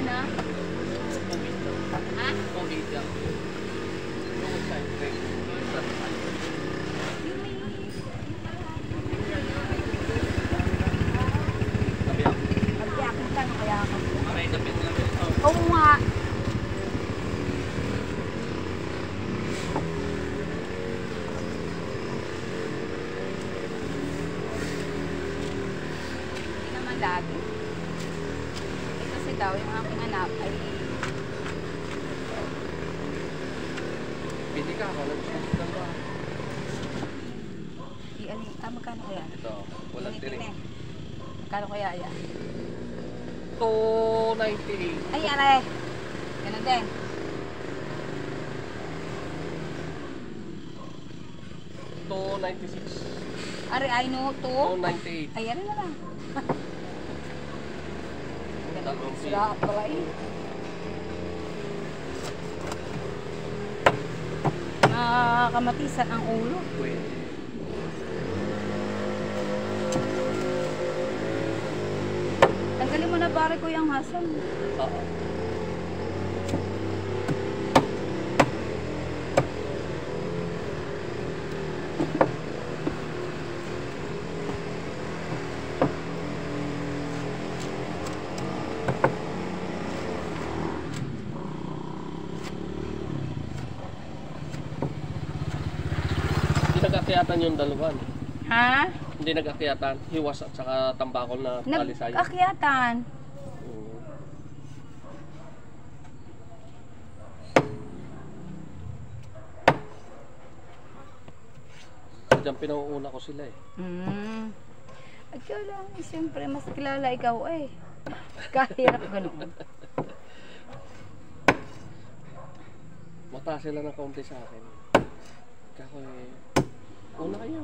na? Ha? Kabiyakin ka na kaya ako. Oo nga. Hindi naman lagi. Eh kasi daw, yung aking anak ay Pili ka ako, nagsusunod ba? magkano kaya? Ito, walang tiring. Magkano kaya yan? 298. Ay, aray! Ganun din. $296. Ari, ay no, 298. Ay, ari na lang. Dalawang Sila pala eh. Nakakamatisan ang ulo. Pwede. Tanggalin mo na pare ko yung Hasan. Oo. Hindi nag-akyatan yung dalawan. Ha? Hindi nag-akyatan. Hiwas at saka tambakol na talisayan. Nag-akyatan. Diyan pinauuna ko sila eh. At yun lang, siyempre mas kilala ikaw eh. Kahirap ganoon. Mataas sila ng kaunti sa akin. Kako eh, una kayo.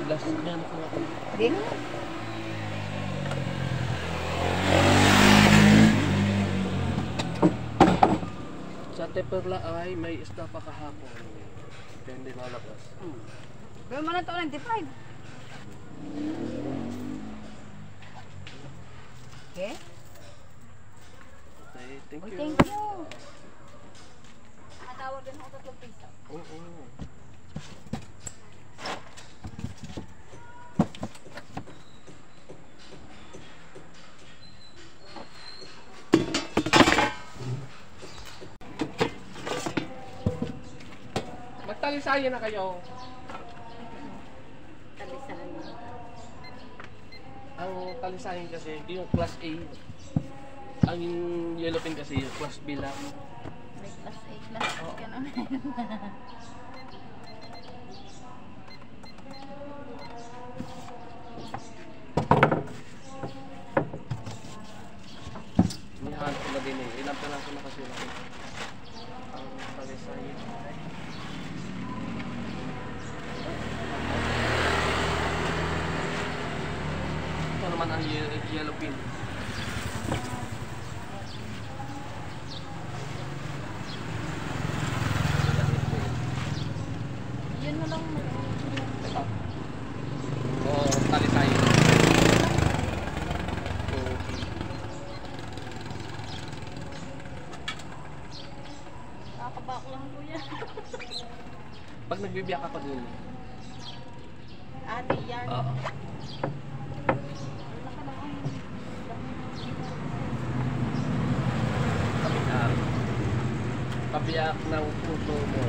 Last niya na ako. Hindi na. Sa Teperla ay may isda pa kahapon. Kaya hindi malabas. Gawin mo na ito 95. Okay? Okay, thank you. Thank you. Matawag din ako 3 piso. Oo. Magtalisayan na kayo. Talisayan. Ang talisayan kasi, yung class A. Ang yellowfin kasi, yung class B lang. May class A, class B ka naman. Nihanap ko na din eh. Ilang piraso na kasi lang. Ang talisayan. Ito naman ang yellowfin. Yun na lang. Ito. O talisayan. Nakakabak lang po yan. Pag nagbibiyak ka pa dun. Ate yan. Oo. Pabiyak. Pabiyak ng puso mo.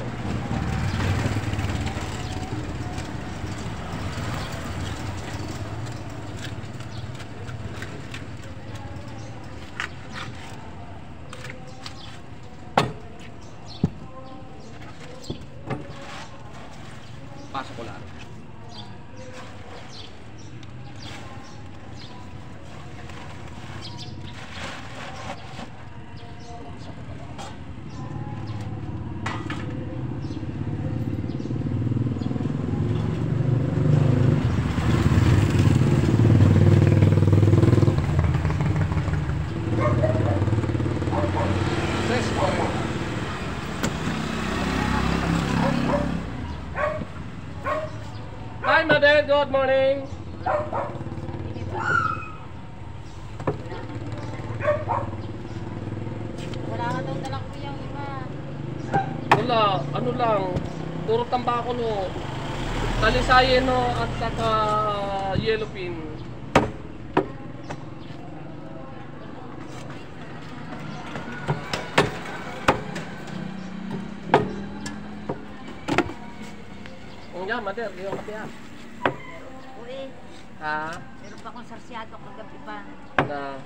Pasok ko lang. Hi, mother. Good morning. ano lang, puro tambako no. Talisayin no at saka yellow pin. Yan, mader, yung kape yan. Uy, Ha? meron pa akong sarsyado kagabi pa. Na?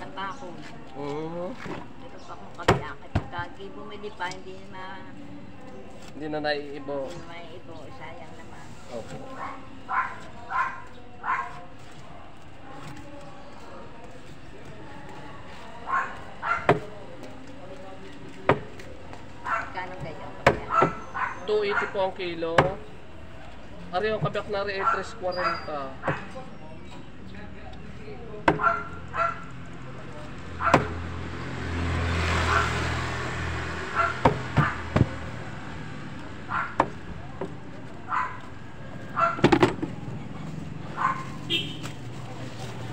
Tambako. Oo. Meron pa akong kabiakit. Pagkagi bumili pa, hindi Hindi na naiibo. may ibo. Sayang naman. Opo. Kano kayo? Kabiakit. 280 po ang kilo. Ari yung kabyak na rin 340.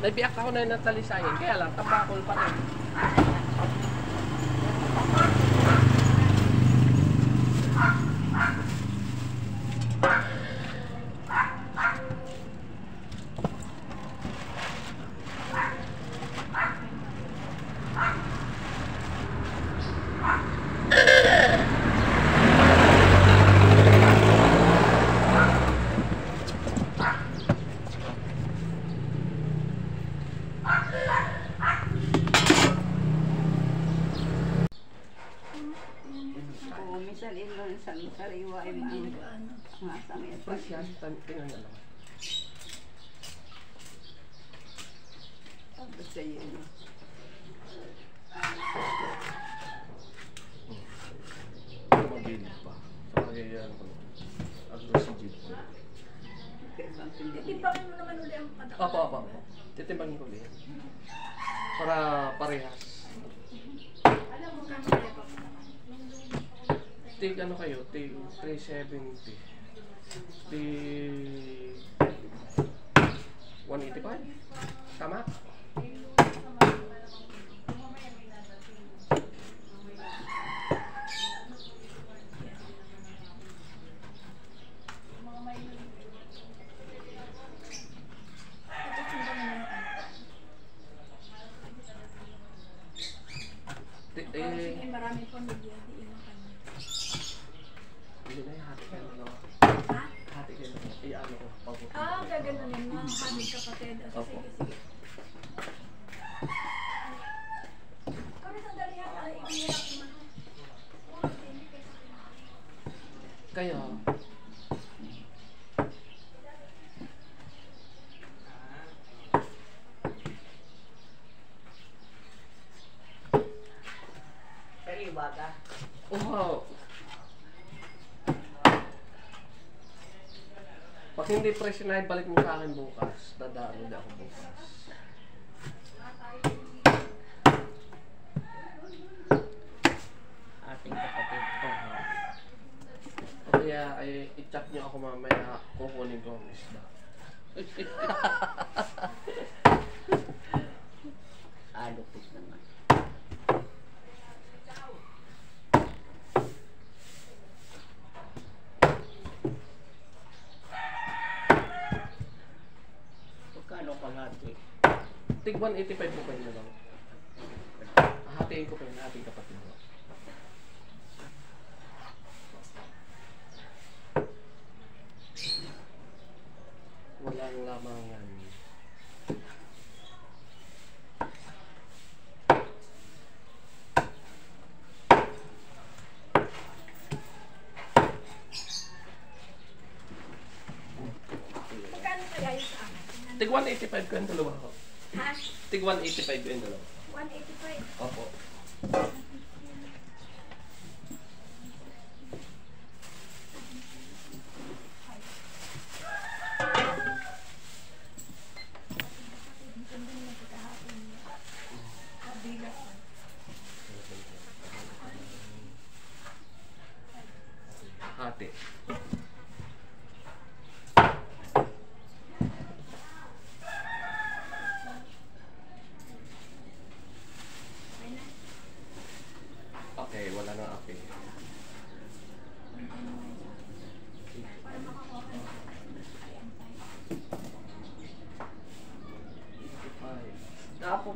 Naibiyak ako na natalisayin, kaya lang tabakol pa rin. Oo, minsan ilo sa sariwa ay masang ito. Plus yan, tingnan na lang. Basta yun. Mabilis pa. Sa kagayaan ko. Aggressive ko. Titimpangin mo naman uli ang patak. Opo. Titimbangin ko ulit. Para parehas. Alam mo kami kaya pa. Tig ano kayo? Tig 370. Tig 185? Tama? Sige, marami pang bigyan. Diin ang kanya. Hindi na yung hati kayo. Ano? Ha? Hati kayo. Iano ko. Pabuti. Gaganunin mo. Kami kapatid. O, Opo. sige. Kami sandali ha. Ay, ihirap naman. Kaya, Sariwa ka. wow. Pag hindi fresh na balik mo sa akin bukas. Dadaan ulit ako bukas. Ating kapatid ko. Kaya ay i-chat niyo ako mamaya kukunin ko ang isda. Alupit naman. Magkano kalahati? Tig 185 po kayo na lang. Hatiin ko kayo na ating kapatid mo. Walang lamangan. Magkano kaya yun sa amin? Tig 185 ko yung dalawa ko. Ha? Tig 185 ko yung dalawa. 185. Opo. Hati.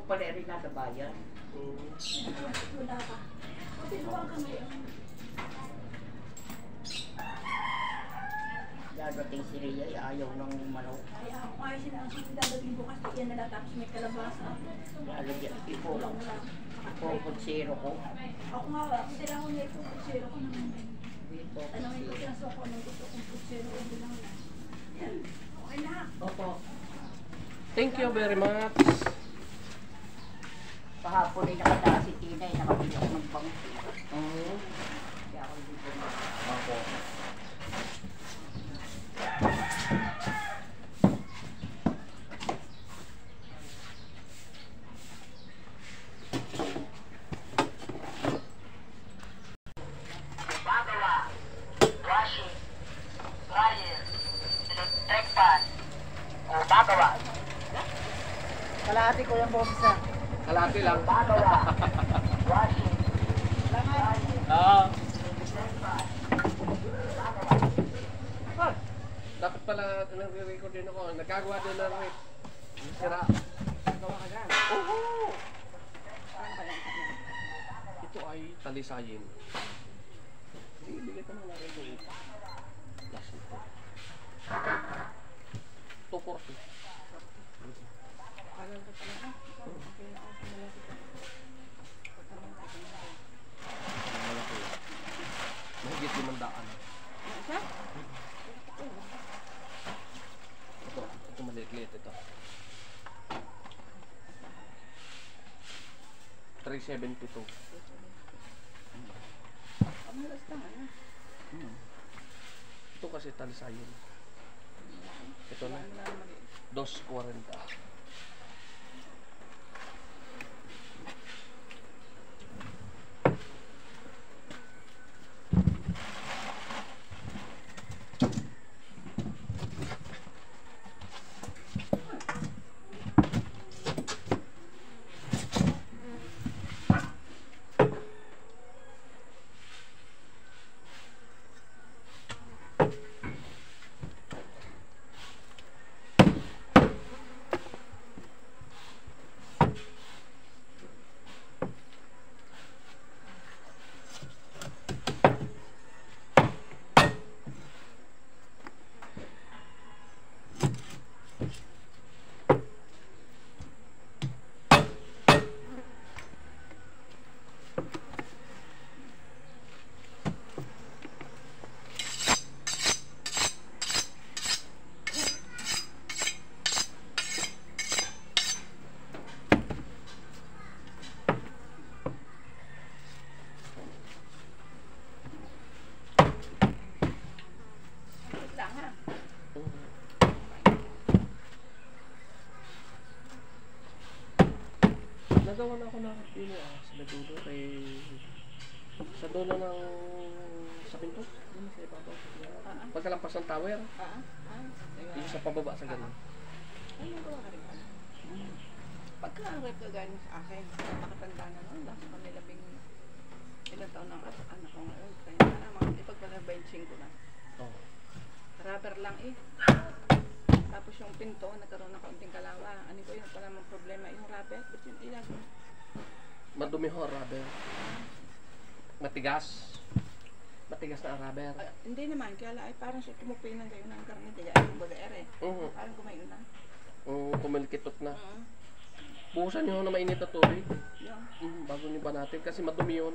pala rin nasa bayan. Wala ka. Kasi luwang ka ngayon. Dadating si Rhea, ayaw ng manok. Kaya ako ayaw sila ang dadagin bukas. Yan na lang tapos may kalabasa. Lalagyan, ipo, Kulang lang. ipo, ko. Ako nga, sila ko niya yung putsero ko naman. Ipo, Tanongin ko sila sa ako ng gusto kong putsero ko lang na. Yan. Okay na. Opo. Thank you very much. Kahapon ay nakadaan si Tina, ay nakabili ako ng bangko. Mm. Kaya ako dito na. Opo. Kalahati ko yung bomsa. Kalahati lang. Ah. Dapat pala nag-record din ako. Nagkagawa din ng rip. Sira. Gawa ka dyan. Oo. Ito ay talisayin. Ibigay ko na natin ito. Last ito. 240. Alam ko pala. Okay na ako. Malaki. Mahigit 500. Isa? Ito maliit-liit ito. 372. Pamalas lang, ano? Ito kasi talisayin. Ito na. 240. Nagawa na ako ng pino sa dulo kay sa dulo ng sa pinto. Sa ibabaw. Pagkalampas ng tower. Yung sa pababa sa ganun. Ay, nagawa ka rin pala. Pagka-rep ka galing sa akin, nakatanda na noon, last kami ilang taon ng anak ko ngayon. Kaya na mga ipagpala 25 na. Oh. Rubber lang eh. Tapos yung pinto, nagkaroon ng kaunting kalawa. Ano ko yun, pala mong problema. Yung rubber, ba't yun ilag? Madumi ho rubber. Matigas. Matigas na ang rubber. Hindi naman, kaya ay parang siya tumupinan kayo ng karne. Kaya ay yung baga ere. Parang kumain na. Kumikitot na. Buhusan nyo na mainit na tubig. Yeah. Bago nyo ba natin. Kasi madumi yun.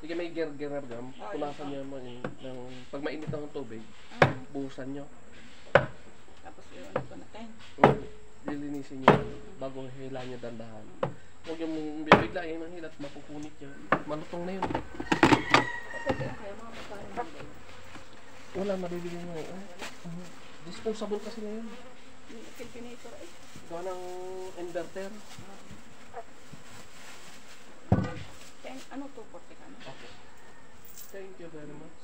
Sige may gergergam. Punasan nyo mo ng pag mainit ang tubig. Buhusan nyo. Tapos yun, ano ko natin. Lilinisin nyo bago hila nyo dandahan. Huwag yung bibigla yung hilat, mapupunit yun. Malutong na yun. Kaya mga magkaroon. Wala, mabibili nyo. Disposable kasi na yun. Yung filpinator eh. Gawa ng inverter. Kaya ano to, 40 ka na? Okay. Thank you very much.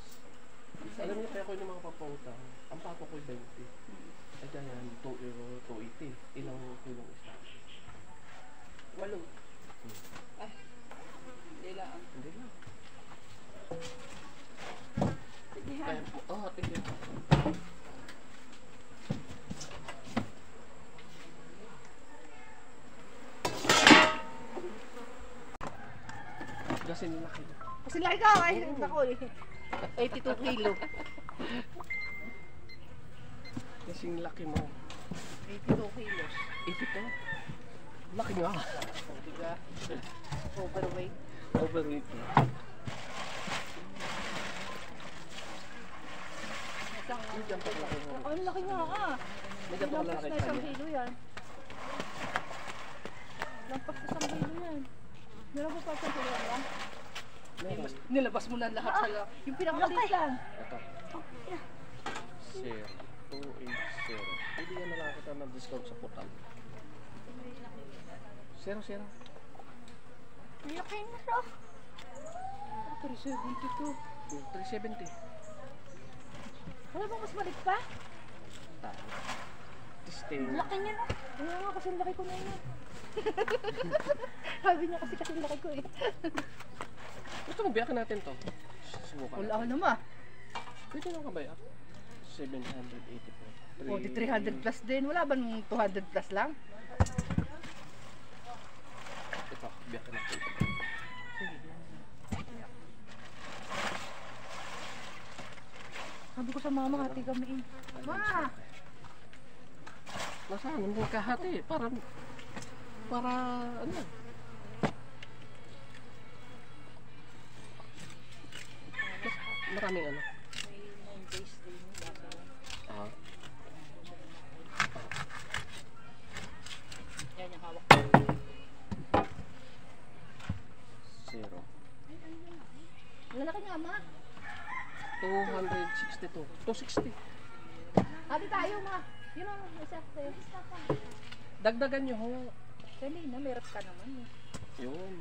Alam niyo kaya ko yung mga papautang. Ang papa ko 20. Ay yan, 280. Ilang kilong isa? 8. Ay, hindi lang. Hindi lang. Sige ha. Kaya, tingin. Kasi laki ka, ay, ako eh. 82 kilo. Kasing laki mo. 82 kilos. 82? Laki nga. Diba? Overweight. Overweight na. Medyo ang paglaki mo. Ang laki nga ka. Medyo ang paglaki na ka isang niya. kilo yan. Lampas na isang kilo yan. Meron mo pa isang kilo yan? Meron. Nilabas mo na lahat sa yung pinakaliit lang. Ito. 0280. Bibigyan na lang kita ng discount sa putal. 00. Laki na siya. 372. 370. Wala bang mas balik pa? Testing. Laki niya na. Kaya nga kasi laki ko na yun. Sabi niya kasi laki ko eh. Gusto mo biyakin natin to? Subukan. Wala ako naman. Pwede lang ka ba yan? 780 po. O di 300 plus din. Wala ba nung 200 plus lang? Ito, biyakin natin. Sabi ko sa mama, hati kami eh. Ma! Nasaan? Hindi kahati. Para ano? Maraming ano? Ah. Yan yung hawak. 0. Lalaki nga ma. 262. 260. Hati tayo ma. Yun ang isa sa'yo. Dagdagan nyo ho. Dali na, meron ka naman eh. Yun.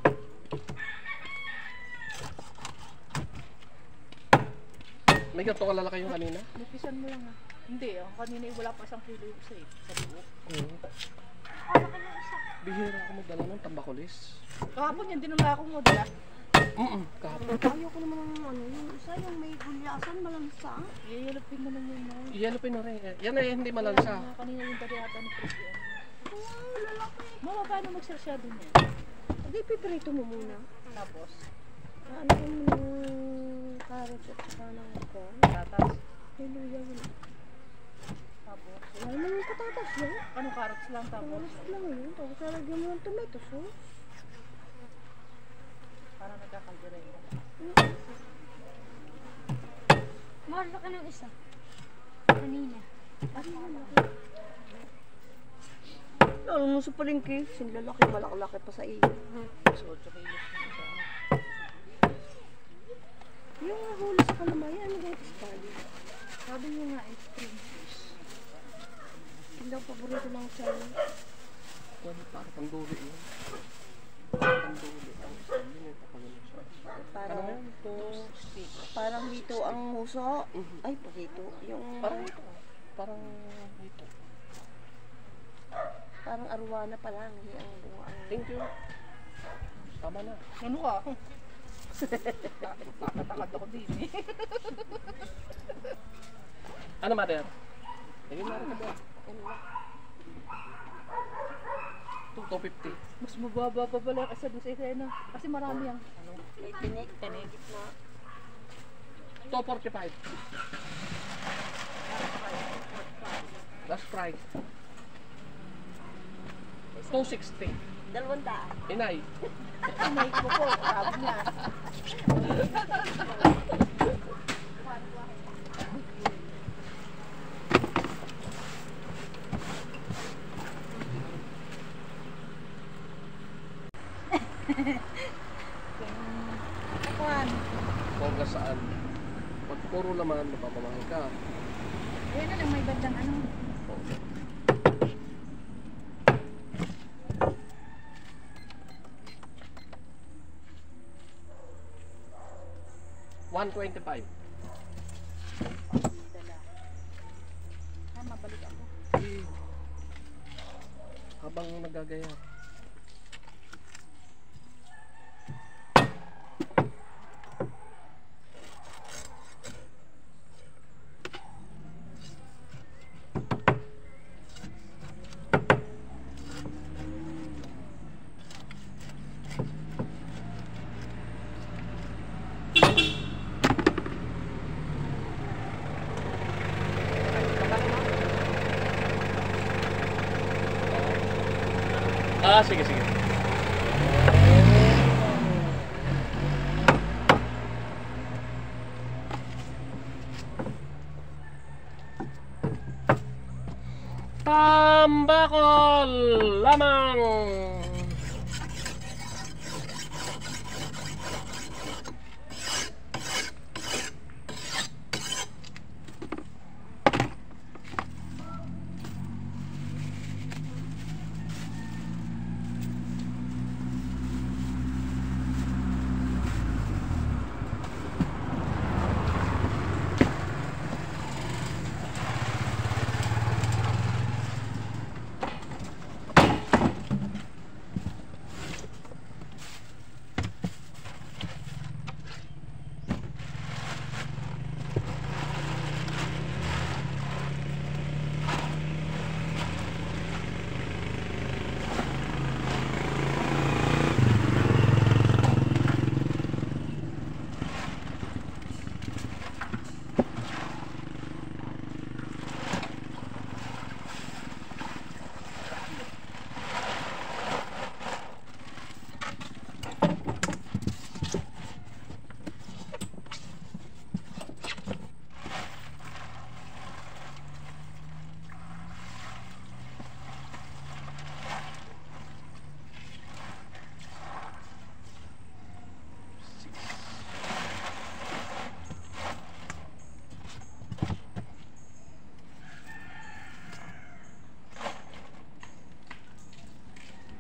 May ganito kalalaki yung kanina? Lupisan mo lang ah. Hindi, ang kanina eh, wala pa isang kilo yung isa eh. Sa buo. Oo. Bihira ako magdala ng tambakulis. Kahapon yan, dinala akong modala. Kahapon. Ayoko naman ng ano, yung isa yung may gulyasan, malansa. Iyayalapin mo lang yun mo. Yellow pin rin. Yan ay hindi malansa. Kanina yung dariata ni Presi. Oh, lalaki. Mama, paano magsasyado niya? Hindi, piprito mo muna. Tapos, Ano mo ng carrot at saka ng corn? patatas. May luya yun. Tapos, Wala naman yung patatas yun. anong carrots lang tapos? Tapos lang yun. Tapos lalagyan mo ng tomato sauce. Para nagkakaldirin. Mahal ka ng isa. Kanina. Lalo mo sa palengke, sinlalaki, malaki pa sa iyo. So, 8 kilos yung isa. Yung huli sa kalamayan, ano ba ito style? Sabi niya nga, extreme fish. Hindi ang paborito ng sa'yo. Wala para panduli yun. Panduli. Ang sabi niya papagano siya. Parang, Ano yan? parang dito ang muso. Ay, pa dito. Yung, Parang ito. Parang ito. parang arwana pa lang. Hindi ang bunga. Thank you. Tama na. Ano ka? Nakatakad ako din eh. Ano, mother? Tingin na rin ka ba? 250. Mas mababa pa pala kasi doon sa Isena. Kasi marami ang ano. May tinik. Tinik na. 245. Last price. 260. 200. Inay. Inay ko po. Sabi niya. Kuwan. Kung saan. Pag puro laman, mapapamahal ka. Ayan na lang may bandang ano. Okay. $125. Dala. Ah, mabalik ako. Eh, habang nagagaya. Ah, sige, sige. Tambakol lamang.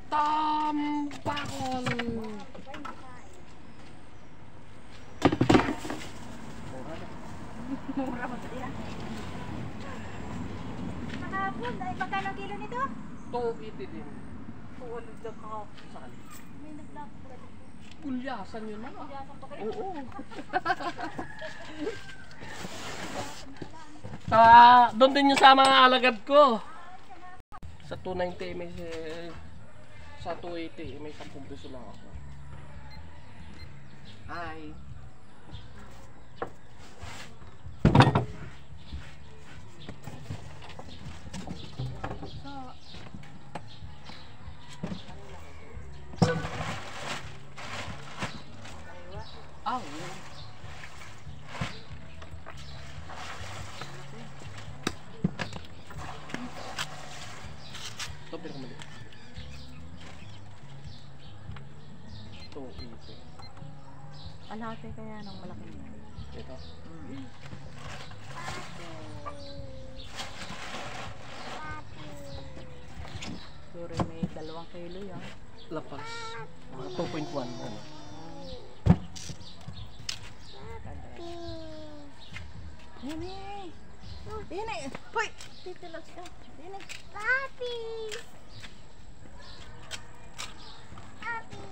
Tambakol. Mura mo siya. Nakapon, ay magkano kilo nito? 280 din. Tuwalog na ka. Saan? May nag-lock po dito. Gulyasan yun na. Yasan pa kayo. Oo. Doon din yung sa mga alagad ko. Sa 290 may sa 280 may 10 piso lang ako. Hi. Oh. Ito pinakamali. Ito, ito. Alate kaya ng malaki niya. Ito. Sure may 2 kilo yan. Lapas. Mga 2.1. Ano? Nene! Nene! Hoy! Dito lang siya. Nene! Papi! Papi!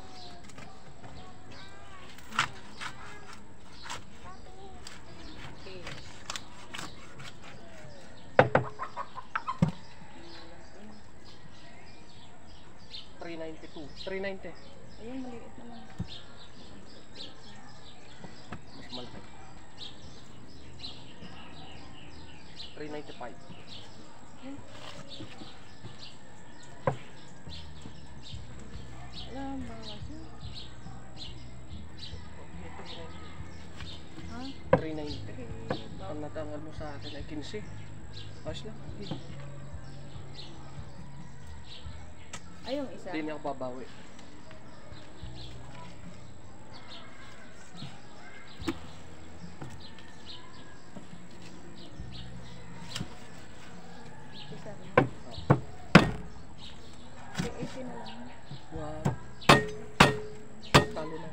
390. Ayun, maliit naman. Mas malaki. 395. Wala ang bawas yun. Ha? 390. Ang natangal mo sa akin ay 15. Ayos lang. Ay, yung isa. Hindi niya ako babawi. Isa rin. Yung 18 na lang. Wow. Talo na.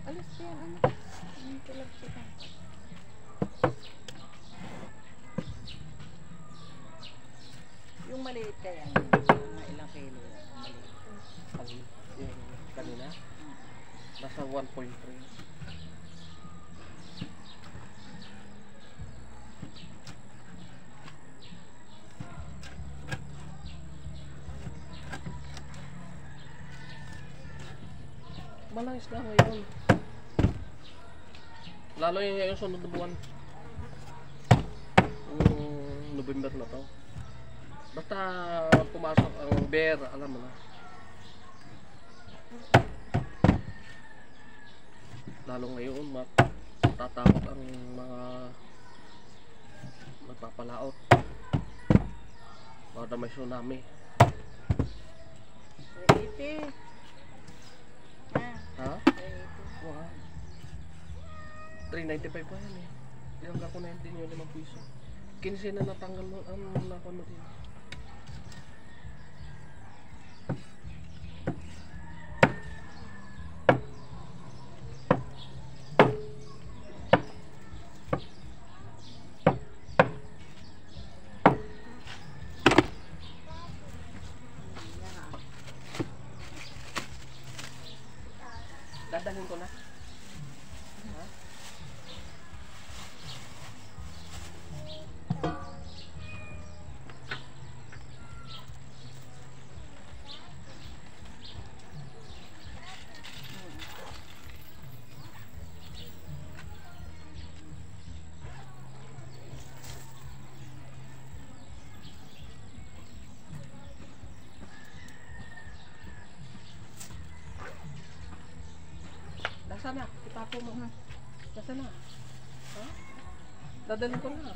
Alis yan, ano? Ang tulad siya. Yung maliit kaya, mga ilang kilo yan. Maliit. Ang yung kanina. Nasa 1.3. Malangis na ngayon. Lalo yung sunod na buwan. November na to. Basta pumasok ang bear, alam mo na. Lalo ngayon, tatakot ang mga magpapalaot. Baka may tsunami. 380. Ha? 380. Wow. 395 pa yan eh. Tinanggal ko 19 yung 5 piso. 15 na natanggal mo ang nakuha mo din. Dadalhin ko na. Ha? Nasaan na? Itapo mo. Nasaan na? Ha? Dadalhin ko na.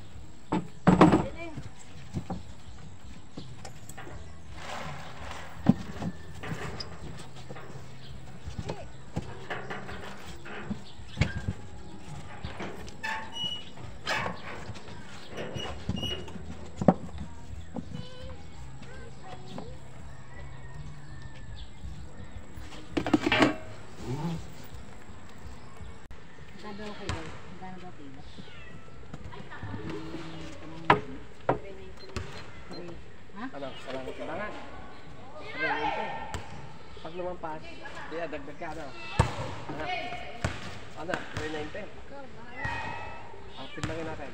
Sabi ko kayo, magkano ba pila? Ha? Ano? Salamat sa bangan. Pag lumampas, diya, dagdag ka, ano? Ano? 390. Ang pinlangin natin.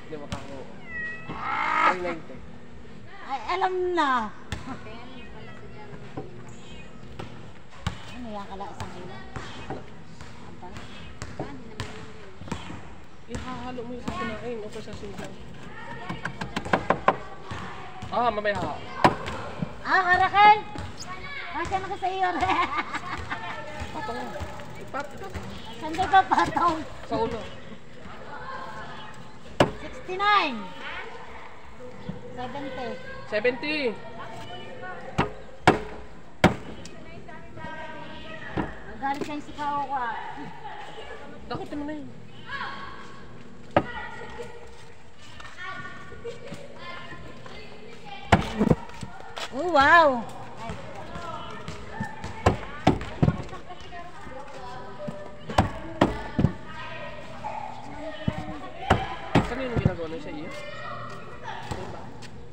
Hindi makakaw. 390. Ay, alam na! Ano yan kala isang kilo? Ampal? Ihahalo mo yung sa kinain o sa sinigang. Ah, mamaya ha. Ah, Karakel! Kasya na ka sa iyo. Patong mo. Ipatong. Saan ka pa patong? Sa ulo. 69! 70. 70. Magalit siya yung sikaw ko ah. Dakotin mo na yun. Oh, wow! Kanino ginagawa na sa iyo? Diba?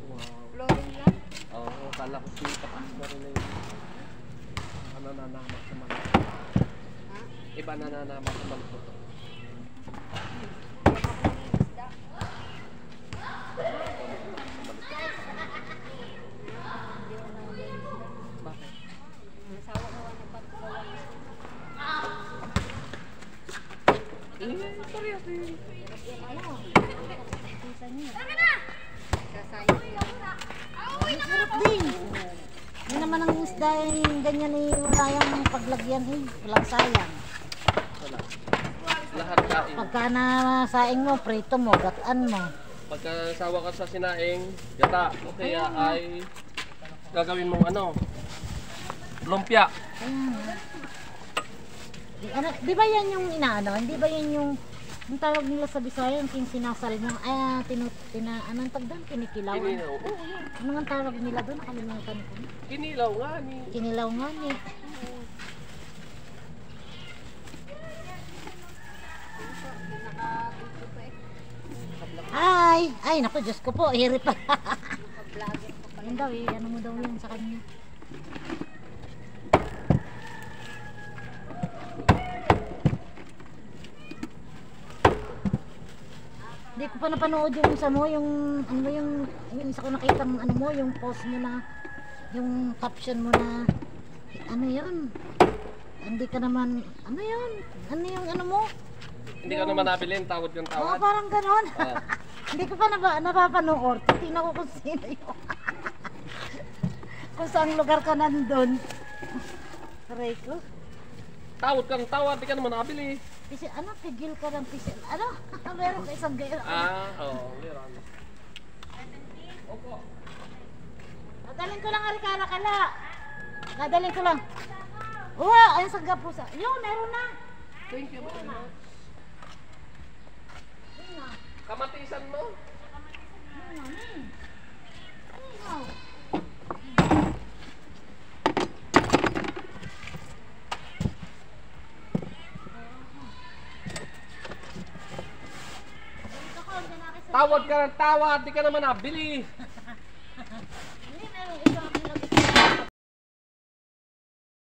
Wow. Flooring lang. Oo, kala ko si tapas na rin na yun. Ano nananamak sa manok. Iba nananamak sa manok to. Bakit? Nasawa ko ang nagpapagawa. Parehas eh. Sarap din. Yun naman ang isda yung ganyan eh, wala yung paglagyan eh. Walang sayang. Wala. Lahat kain. Pagka na saing mo, prito mo, gataan mo. Pagka sawa ka sa sinaing, gata. O kaya ay gagawin mong ano, lumpia. Di ba yan yung inaano? Hindi ba yan yung tawag nila sa Bisaya, yung sinasal mo? Ay, anong tagdan? Kinikilaw? Kinilaw. Oo, yun. Ano nga tawag nila doon? Nakalimutan ko. Kinilaw nga ni. Kinilaw nga niya. Ay, naku, Diyos ko po, hirip pa. Yun daw eh, ano mo daw yun sa kanya. Hindi ko pa napanood yung isa mo, yung ano mo yung isa ko nakita mo, ano mo, yung post mo na, yung caption mo na, ano yun? Hindi ka naman, ano yun? Ano yung ano mo? Hindi ka naman nabili yung tawad yung Oo, tawad. parang ganon. Oo. Hindi ko pa napapanood. Tingnan ko kung sino yun. Kung saan lugar ka nandun. Aray ko. Tawad kang tawad, di ka naman nakabili. Kasi ano, tigil ka ng pisil. Ano? Meron ka isang gaya. Oo, meron. Opo. Dadalhin ko lang Arikala kala. Dadalhin ko lang. Oo, ayun sa gapusa. Yun, meron na. Thank you very much. Kamatisan mo? Tawad ka ng tawad, di ka naman nabili.